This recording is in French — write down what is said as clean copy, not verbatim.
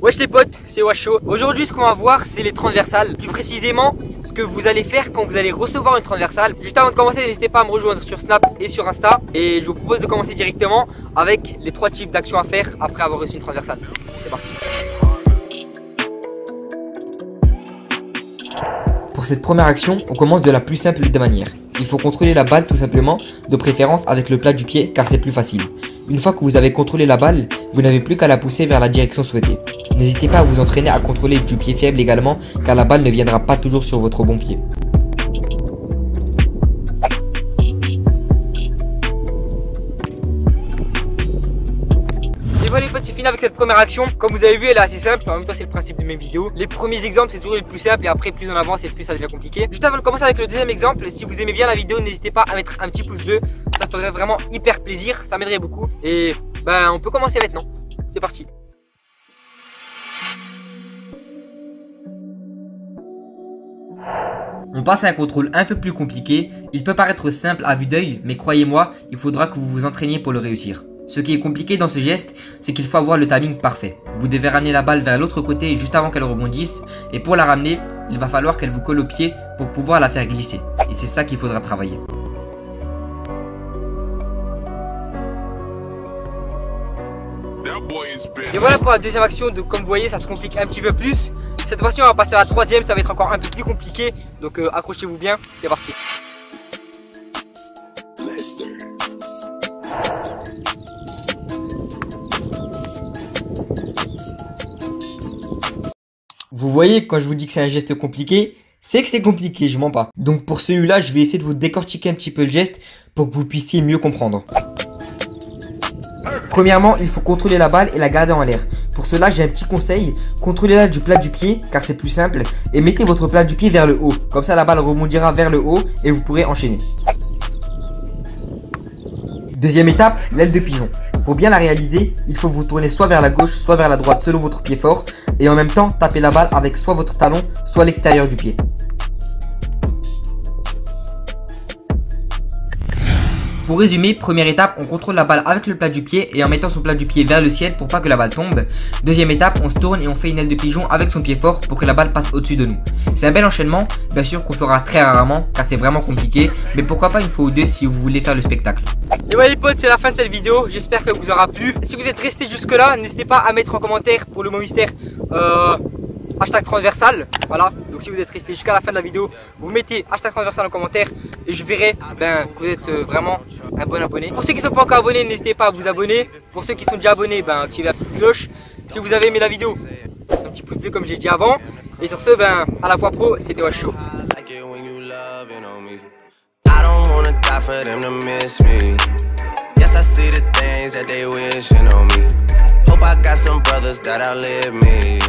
Wesh les potes, c'est Washo. Aujourd'hui ce qu'on va voir c'est les transversales. Plus précisément ce que vous allez faire quand vous allez recevoir une transversale. Juste avant de commencer, n'hésitez pas à me rejoindre sur Snap et sur Insta. Et je vous propose de commencer directement avec les 3 types d'actions à faire après avoir reçu une transversale. C'est parti. Pour cette première action, on commence de la plus simple des manières. Il faut contrôler la balle tout simplement, de préférence avec le plat du pied car c'est plus facile. Une fois que vous avez contrôlé la balle, vous n'avez plus qu'à la pousser vers la direction souhaitée. N'hésitez pas à vous entraîner à contrôler du pied faible également car la balle ne viendra pas toujours sur votre bon pied. Et voilà les potes, c'est fini avec cette première action. Comme vous avez vu, elle est assez simple. En même temps, c'est le principe de mes vidéos. Les premiers exemples, c'est toujours les plus simples. Et après, plus on avance et plus ça devient compliqué. Juste avant de commencer avec le deuxième exemple, si vous aimez bien la vidéo, n'hésitez pas à mettre un petit pouce bleu. Ça ferait vraiment hyper plaisir. Ça m'aiderait beaucoup. Et ben, on peut commencer maintenant. C'est parti. On passe à un contrôle un peu plus compliqué. Il peut paraître simple à vue d'œil, mais croyez-moi, il faudra que vous vous entraîniez pour le réussir. Ce qui est compliqué dans ce geste, c'est qu'il faut avoir le timing parfait. Vous devez ramener la balle vers l'autre côté juste avant qu'elle rebondisse. Et pour la ramener, il va falloir qu'elle vous colle au pied pour pouvoir la faire glisser. Et c'est ça qu'il faudra travailler. Et voilà pour la deuxième action. Donc comme vous voyez, ça se complique un petit peu plus. Cette fois-ci, on va passer à la troisième. Ça va être encore un peu plus compliqué. Donc accrochez-vous bien. C'est parti. Vous voyez, quand je vous dis que c'est un geste compliqué, c'est que c'est compliqué, je mens pas. Donc pour celui-là, je vais essayer de vous décortiquer un petit peu le geste pour que vous puissiez mieux comprendre. Premièrement, il faut contrôler la balle et la garder en l'air. Pour cela, j'ai un petit conseil, contrôlez-la du plat du pied, car c'est plus simple, et mettez votre plat du pied vers le haut. Comme ça, la balle rebondira vers le haut et vous pourrez enchaîner. Deuxième étape, l'aile de pigeon. Pour bien la réaliser, il faut vous tourner soit vers la gauche, soit vers la droite selon votre pied fort et en même temps taper la balle avec soit votre talon, soit l'extérieur du pied. Pour résumer, première étape, on contrôle la balle avec le plat du pied et en mettant son plat du pied vers le ciel pour pas que la balle tombe. Deuxième étape, on se tourne et on fait une aile de pigeon avec son pied fort pour que la balle passe au-dessus de nous. C'est un bel enchaînement, bien sûr qu'on fera très rarement car c'est vraiment compliqué, mais pourquoi pas une fois ou deux si vous voulez faire le spectacle. Et voilà les potes, c'est la fin de cette vidéo, j'espère que vous aura plu. Si vous êtes resté jusque là, n'hésitez pas à mettre en commentaire pour le mot mystère hashtag transversal. Voilà, donc si vous êtes resté jusqu'à la fin de la vidéo, vous mettez hashtag transversal en commentaire et je verrai que vous êtes vraiment un bon abonné. Pour ceux qui ne sont pas encore abonnés, n'hésitez pas à vous abonner. Pour ceux qui sont déjà abonnés, activez la petite cloche. Si vous avez aimé la vidéo, un petit pouce bleu comme j'ai dit avant. Et sur ce, à la fois pro, c'était Washo. For them to miss me. Yes, I see the things that they wishing on me. Hope I got some brothers that outlive me.